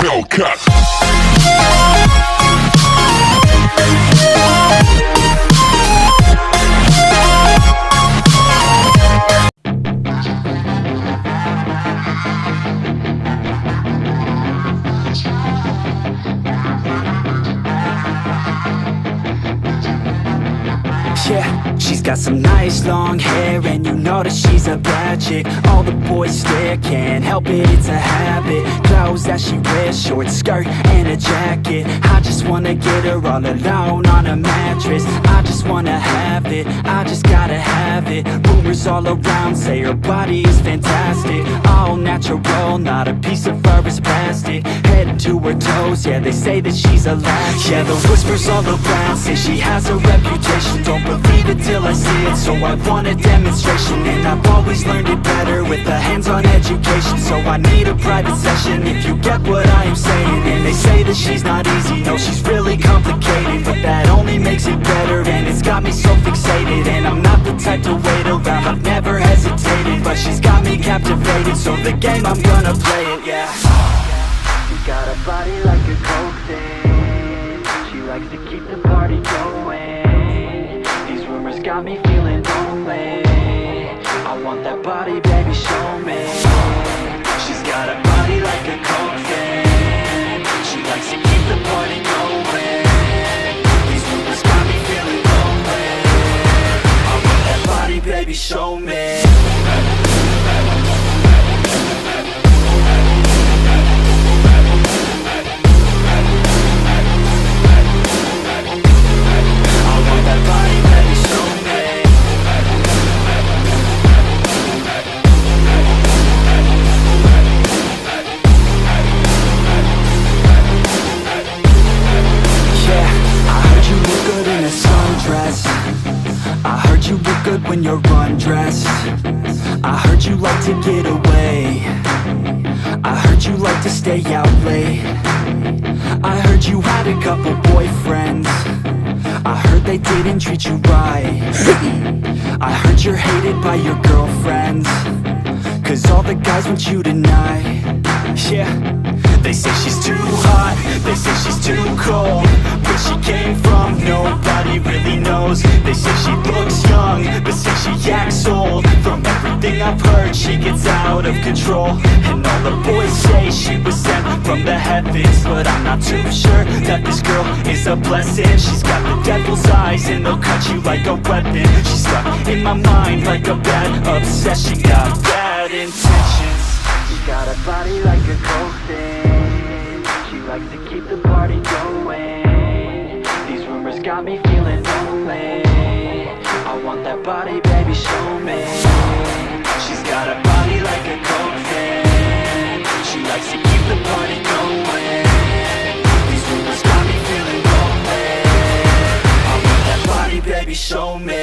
Hellcat. Yeah, she's got some nice long hair, and you know that she's a bad chick. All the boys stare, can't help it, it's a habit. Clothes that she wears, short skirt and a jacket. I just wanna get her all alone on a mattress. I just wanna have it, I just gotta have it. Rumors all around say her body is fantastic. All natural, not a piece of fur is plastic. Head to her toes, yeah, they say that she's a latch. Yeah, the whispers all around say she has a reputation. Don't believe it till I see it, so I want a demonstration. And I've always learned it better with a hands-on education. So I need a private session if you get what I am saying. And they say that she's not easy, no, she's really complicated. But that only makes it better, and it's got me so fixated. And I'm not the type to wait around, I've never hesitated. But she's got me captivated, so the game, I'm gonna play it, yeah. She got a body like a coke thing. She likes to keep the party going. These rumors got me feeling lonely. I want that body, baby, show me. She's got a body like a coke thing. She likes to keep the party going. These rumors got me feeling lonely. I want that body, baby, show me. When you're undressed, I heard you like to get away. I heard you like to stay out late. I heard you had a couple boyfriends. I heard they didn't treat you right. I heard you're hated by your girlfriends, 'cause all the guys want you tonight. Yeah, they say she's too hot, they say she's too cold. Where she came from, nobody really knows. They say she looks young, but say she acts old. From everything I've heard, she gets out of control. And all the boys say she was sent from the heavens. But I'm not too sure that this girl is a blessing. She's got the devil's eyes and they'll cut you like a weapon. She's stuck in my mind like a bad obsession. Got bad intentions. She's got a body like a coke thing. She likes to keep the party going. These rumors got me feeling lonely. I want that body, baby, show me. She's got a body like a coke thing. She likes to keep the party going. These rumors got me feeling lonely. I want that body, baby, show me.